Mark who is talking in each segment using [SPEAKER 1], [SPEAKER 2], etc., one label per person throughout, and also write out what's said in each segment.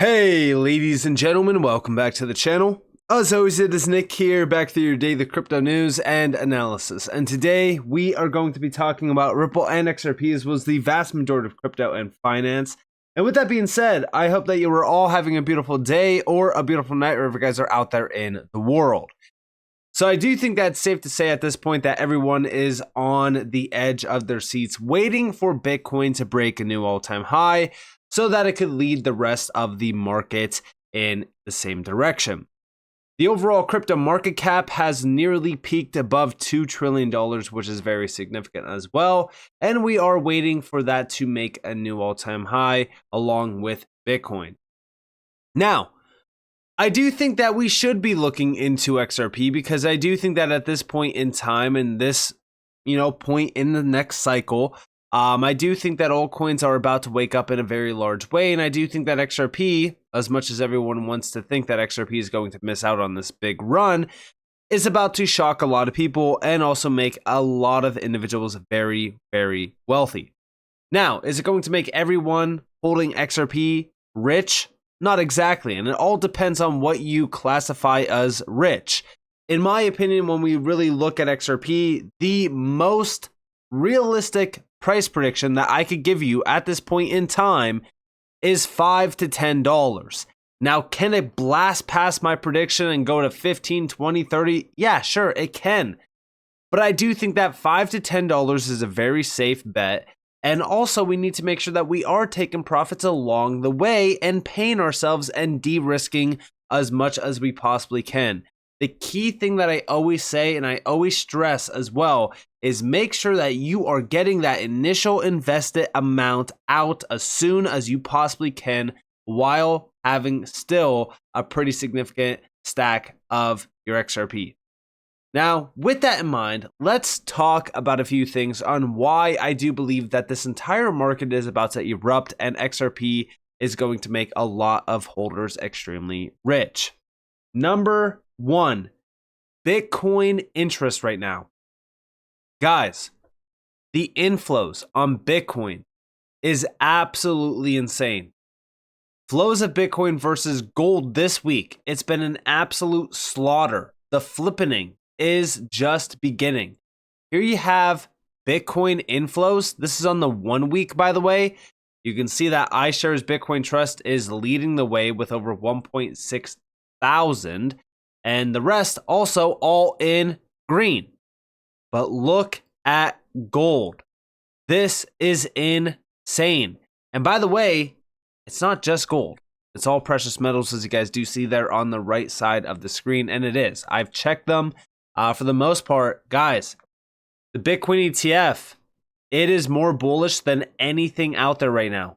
[SPEAKER 1] Hey, ladies and gentlemen, welcome back to the channel. As always, it is Nick here, back through your daily crypto news and analysis. And today, we are going to be talking about Ripple and XRP, as was the vast majority of crypto and finance. And with that being said, I hope that you were all having a beautiful day or a beautiful night, wherever you guys are out there in the world. So I do think that's safe to say at this point that everyone is on the edge of their seats, waiting for Bitcoin to break a new all-time high, so that it could lead the rest of the market in the same direction. The overall crypto market cap has nearly peaked above $2 trillion, which is very significant as well. And we are waiting for that to make a new all-time high along with Bitcoin. Now, I do think that we should be looking into XRP because I do think that at this point in time, in this point in the next cycle, I do think that altcoins are about to wake up in a very large way, and I do think that XRP, as much as everyone wants to think that XRP is going to miss out on this big run, is about to shock a lot of people and also make a lot of individuals very, very wealthy. Now, is it going to make everyone holding XRP rich? Not exactly, and it all depends on what you classify as rich. In my opinion, when we really look at XRP, the most realistic price prediction that I could give you at this point in time is $5 to $10. Now, can it blast past my prediction and go to 15, 20, 30? Yeah, sure, it can. But I do think that $5 to $10 is a very safe bet. And also, we need to make sure that we are taking profits along the way and paying ourselves and de-risking as much as we possibly can. The key thing that I always say, and I always stress as well, is make sure that you are getting that initial invested amount out as soon as you possibly can, while having still a pretty significant stack of your XRP. Now, with that in mind, let's talk about a few things on why I do believe that this entire market is about to erupt and XRP is going to make a lot of holders extremely rich. Number one, Bitcoin interest right now. Guys, the inflows on Bitcoin is absolutely insane. Flows of Bitcoin versus gold this week, it's been an absolute slaughter. The flippening is just beginning. Here you have Bitcoin inflows. This is on the 1 week, by the way. You can see that iShares Bitcoin Trust is leading the way with over 1.6 thousand, and the rest also all in green. But look at gold. This is insane. And by the way, it's not just gold. It's all precious metals, as you guys do see there on the right side of the screen, and it is. I've checked them. For the most part, guys, the Bitcoin ETF, it is more bullish than anything out there right now.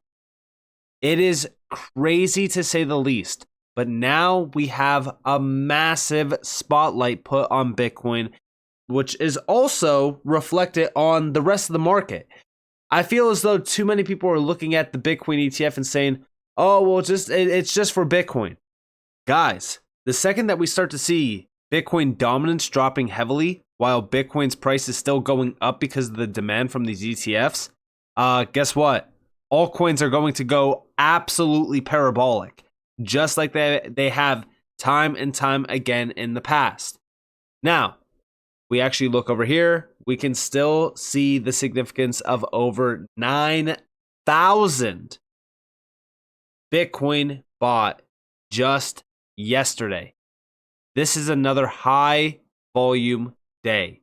[SPEAKER 1] It is crazy to say the least. But now we have a massive spotlight put on Bitcoin, which is also reflected on the rest of the market. I feel as though too many people are looking at the Bitcoin ETF and saying, oh, well, it's just for Bitcoin. Guys, the second that we start to see Bitcoin dominance dropping heavily while Bitcoin's price is still going up because of the demand from these ETFs, guess what? Altcoins are going to go absolutely parabolic, just like they have time and time again in the past. Now, we actually look over here, we can still see the significance of over 9,000 Bitcoin bought just yesterday. This is another high volume day.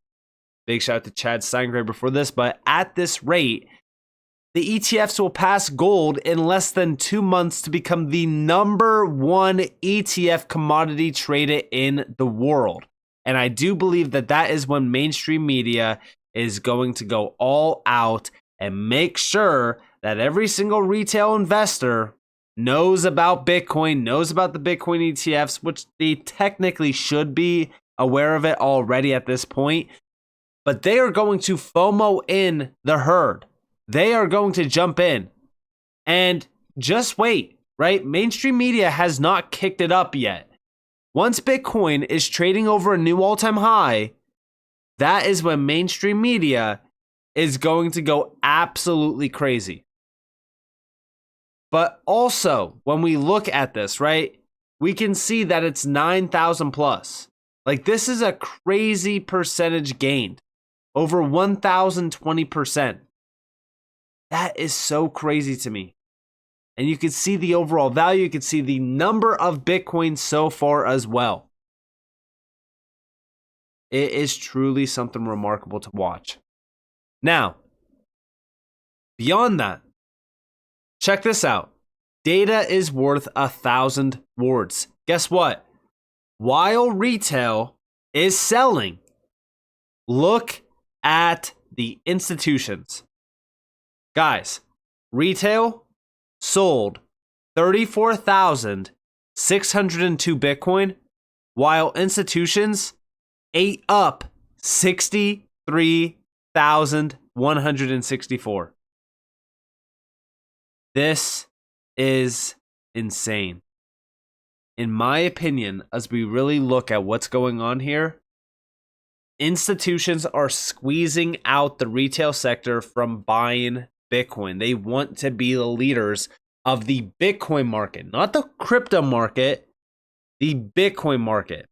[SPEAKER 1] Big shout out to Chad Steingraber for this, but at this rate, the ETFs will pass gold in less than 2 months to become the number one ETF commodity traded in the world. And I do believe that that is when mainstream media is going to go all out and make sure that every single retail investor knows about Bitcoin, knows about the Bitcoin ETFs, which they technically should be aware of it already at this point. But they are going to FOMO in the herd. They are going to jump in. And just wait, right? Mainstream media has not kicked it up yet. Once Bitcoin is trading over a new all-time high, that is when mainstream media is going to go absolutely crazy. But also, when we look at this, right, we can see that it's 9,000 plus. Like, this is a crazy percentage gained. Over 1,020%. That is so crazy to me. And you can see the overall value. You can see the number of Bitcoin so far as well. It is truly something remarkable to watch. Now, beyond that, check this out. Data is worth 1,000 words. Guess what? While retail is selling, look at the institutions. Guys, retail sold 34,602 Bitcoin, while institutions ate up 63,164. This is insane. In my opinion, as we really look at what's going on here, institutions are squeezing out the retail sector from buying Bitcoin. They want to be the leaders of the Bitcoin market, not the crypto market, the Bitcoin market.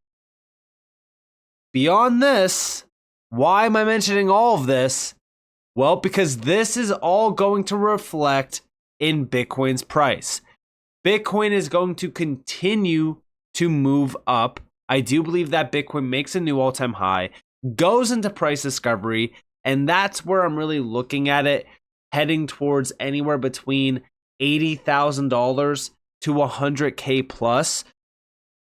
[SPEAKER 1] Beyond this, why am I mentioning all of this? Well, because this is all going to reflect in Bitcoin's price. Bitcoin is going to continue to move up. I do believe that Bitcoin makes a new all-time high, goes into price discovery, and that's where I'm really looking at it, heading towards anywhere between $80,000 to $100K plus.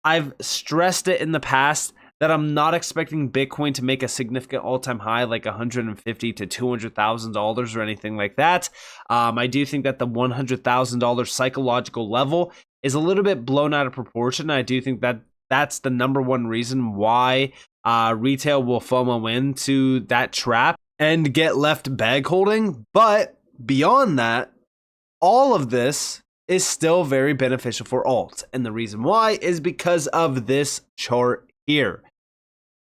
[SPEAKER 1] I've stressed it in the past that I'm not expecting Bitcoin to make a significant all-time high like $150,000 to $200,000 or anything like that. I do think that the $100,000 psychological level is a little bit blown out of proportion. I do think that that's the number one reason why retail will FOMO into that trap and get left bag holding. But beyond that, all of this is still very beneficial for alt. And the reason why is because of this chart here.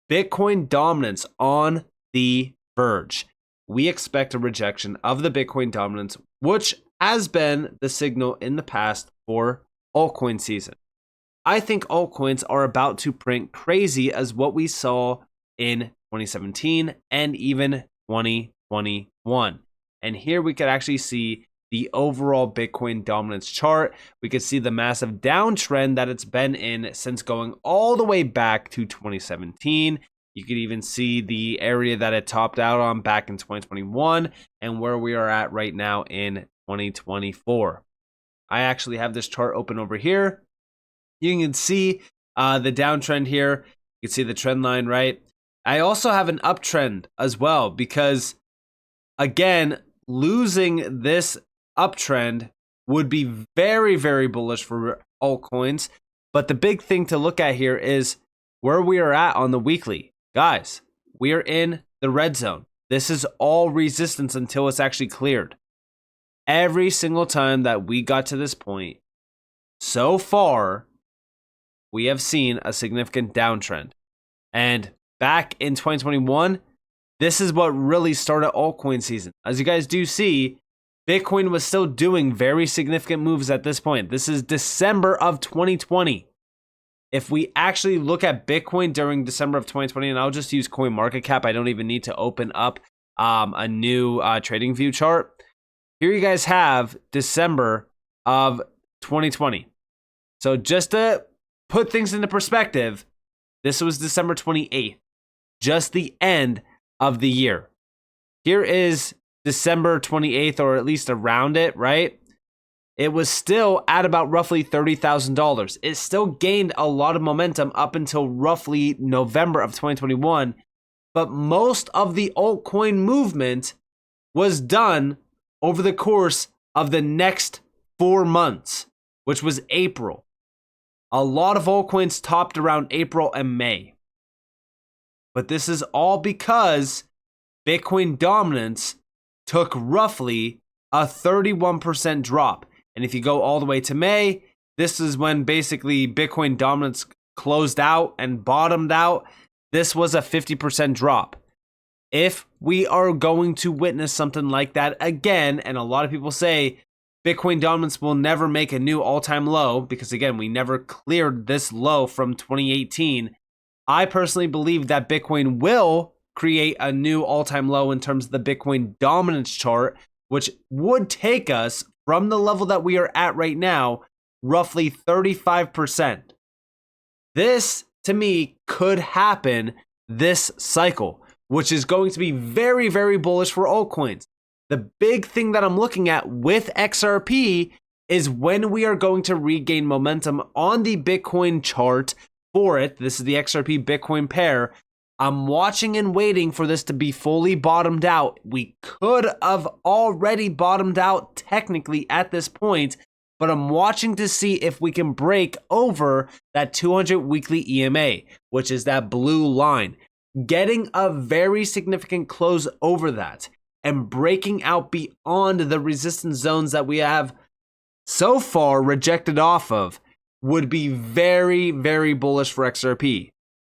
[SPEAKER 1] Bitcoin dominance on the verge. We expect a rejection of the Bitcoin dominance, which has been the signal in the past for altcoin season. I think altcoins are about to print crazy as what we saw in 2017 and even 2021. And here we could actually see the overall Bitcoin dominance chart. We could see the massive downtrend that it's been in since going all the way back to 2017. You could even see the area that it topped out on back in 2021 and where we are at right now in 2024. I actually have this chart open over here. You can see the downtrend here. You can see the trend line, right? I also have an uptrend as well because, again, losing this uptrend would be very, very bullish for altcoins. But the big thing to look at here is where we are at on the weekly. Guys, we are in the red zone. This is all resistance until it's actually cleared. Every single time that we got to this point, so far, we have seen a significant downtrend. And back in 2021, this is what really started altcoin season. As you guys do see, Bitcoin was still doing very significant moves at this point. This is December of 2020. If we actually look at Bitcoin during December of 2020, and I'll just use CoinMarketCap, I don't even need to open up a new trading view chart. Here you guys have December of 2020. So just to put things into perspective, this was December 28th, just the end of the year. Here is December 28th, or at least around it, right? It was still at about roughly $30,000. It still gained a lot of momentum up until roughly November of 2021. But most of the altcoin movement was done over the course of the next 4 months, which was April. A lot of altcoins topped around April and May. But this is all because Bitcoin dominance took roughly a 31% drop. And if you go all the way to May, this is when basically Bitcoin dominance closed out and bottomed out. This was a 50% drop. If we are going to witness something like that again, and a lot of people say Bitcoin dominance will never make a new all-time low because, again, we never cleared this low from 2018. I personally believe that Bitcoin will create a new all-time low in terms of the Bitcoin dominance chart, which would take us from the level that we are at right now, roughly 35%. This, to me, could happen this cycle, which is going to be very, very bullish for altcoins. The big thing that I'm looking at with XRP is when we are going to regain momentum on the Bitcoin chart for it. This is the XRP Bitcoin pair. I'm watching and waiting for this to be fully bottomed out. We could have already bottomed out technically at this point, but I'm watching to see if we can break over that 200 weekly EMA, which is that blue line. Getting a very significant close over that and breaking out beyond the resistance zones that we have so far rejected off of would be very, very bullish for XRP.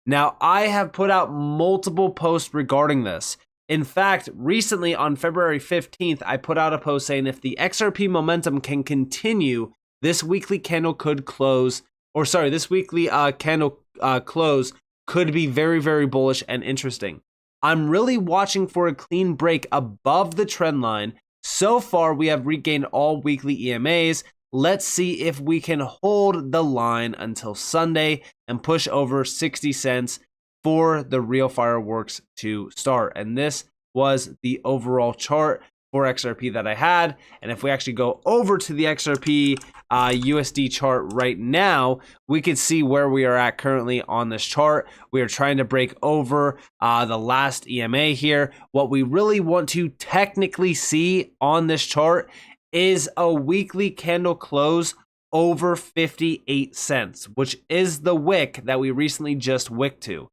[SPEAKER 1] Now, I have put out multiple posts regarding this. In fact, recently on February 15th, I put out a post saying if the XRP momentum can continue, this weekly candle could close, this weekly candle close could be very, very bullish and interesting. I'm really watching for a clean break above the trend line. So far, we have regained all weekly EMAs. Let's see if we can hold the line until Sunday and push over 60 cents for the real fireworks to start. And this was the overall chart for XRP that I had. And if we actually go over to the XRP USD chart right now, we can see where we are at currently on this chart. We are trying to break over the last EMA here. What we really want to technically see on this chart is a weekly candle close over 58 cents, which is the wick that we recently just wicked to.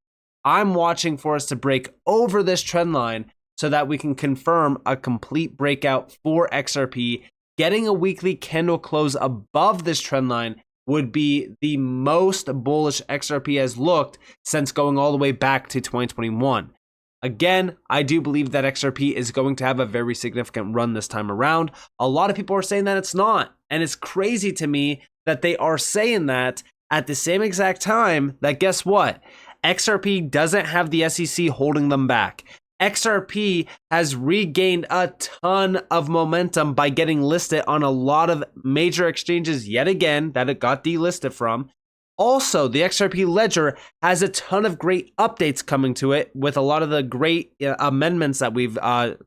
[SPEAKER 1] I'm watching for us to break over this trend line so that we can confirm a complete breakout for XRP. Getting a weekly candle close above this trend line would be the most bullish XRP has looked since going all the way back to 2021. Again, I do believe that XRP is going to have a very significant run this time around. A lot of people are saying that it's not. And it's crazy to me that they are saying that at the same exact time that, guess what? XRP doesn't have the SEC holding them back. XRP has regained a ton of momentum by getting listed on a lot of major exchanges yet again that it got delisted from. Also, the XRP ledger has a ton of great updates coming to it with a lot of the great amendments that we've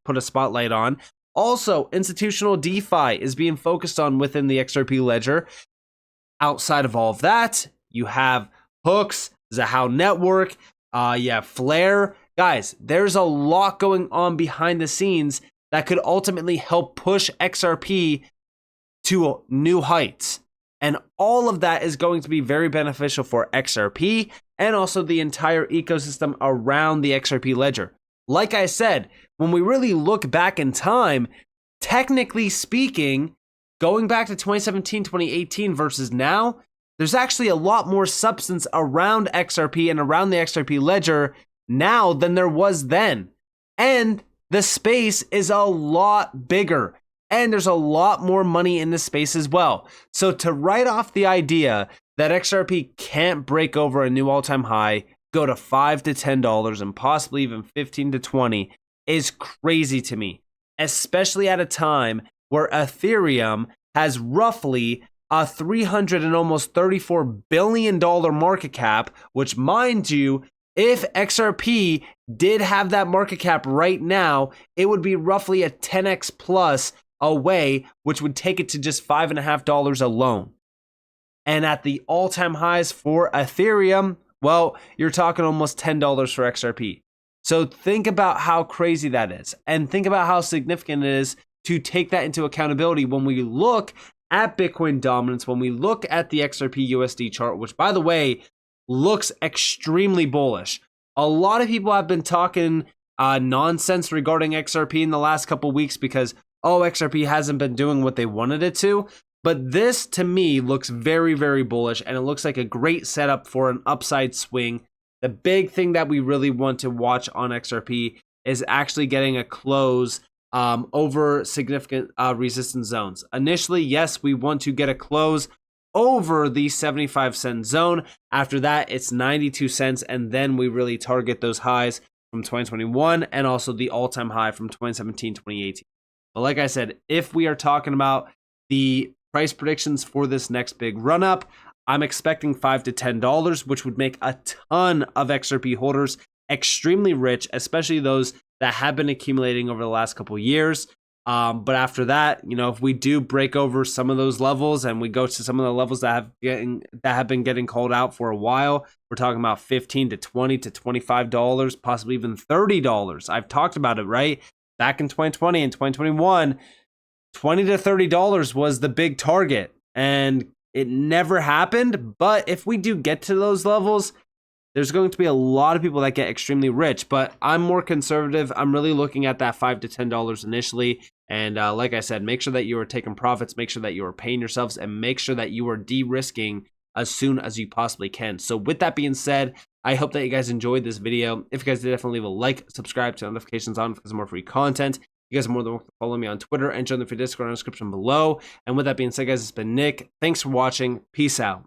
[SPEAKER 1] put a spotlight on. Also, institutional DeFi is being focused on within the XRP ledger. Outside of all of that, you have hooks, Zahao Network, Flare. Guys, there's a lot going on behind the scenes that could ultimately help push XRP to new heights. And all of that is going to be very beneficial for XRP and also the entire ecosystem around the XRP ledger. Like I said, when we really look back in time, technically speaking, going back to 2017, 2018 versus now, there's actually a lot more substance around XRP and around the XRP ledger now than there was then. And the space is a lot bigger. And there's a lot more money in this space as well. So to write off the idea that XRP can't break over a new all-time high, go to $5 to $10 and possibly even 15 to 20 is crazy to me, especially at a time where Ethereum has roughly a $300 and almost $34 billion market cap, which, mind you, if XRP did have that market cap right now, it would be roughly a 10x plus away, which would take it to just $5.50 alone. And at the all-time highs for Ethereum, well, you're talking almost $10 for XRP. So think about how crazy that is, and think about how significant it is to take that into accountability when we look at Bitcoin dominance, when we look at the XRP USD chart, which, by the way, looks extremely bullish. A lot of people have been talking nonsense regarding XRP in the last couple weeks because XRP hasn't been doing what they wanted it to. But this, to me, looks very, very bullish, and it looks like a great setup for an upside swing. The big thing that we really want to watch on XRP is actually getting a close over significant resistance zones. Initially, yes, we want to get a close over the 75-cent zone. After that, it's 92 cents, and then we really target those highs from 2021 and also the all-time high from 2017, 2018. But like I said, if we are talking about the price predictions for this next big run-up, I'm expecting $5 to $10, which would make a ton of XRP holders extremely rich, especially those that have been accumulating over the last couple of years. But after that, if we do break over some of those levels and we go to some of the levels that have been getting called out for a while, we're talking about $15 to $20 to $25, possibly even $30. I've talked about it, right? Back in 2020 and 2021, $20 to $30 was the big target, and it never happened. But if we do get to those levels, there's going to be a lot of people that get extremely rich, but I'm more conservative. I'm really looking at that $5 to $10 initially. And like I said, make sure that you are taking profits, make sure that you are paying yourselves, and make sure that you are de-risking as soon as you possibly can. So with that being said, I hope that you guys enjoyed this video. If you guys did, definitely leave a like, subscribe, turn notifications on for more free content. You guys are more than welcome to follow me on Twitter and join the free Discord in the description below. And with that being said, guys, it's been Nick. Thanks for watching. Peace out.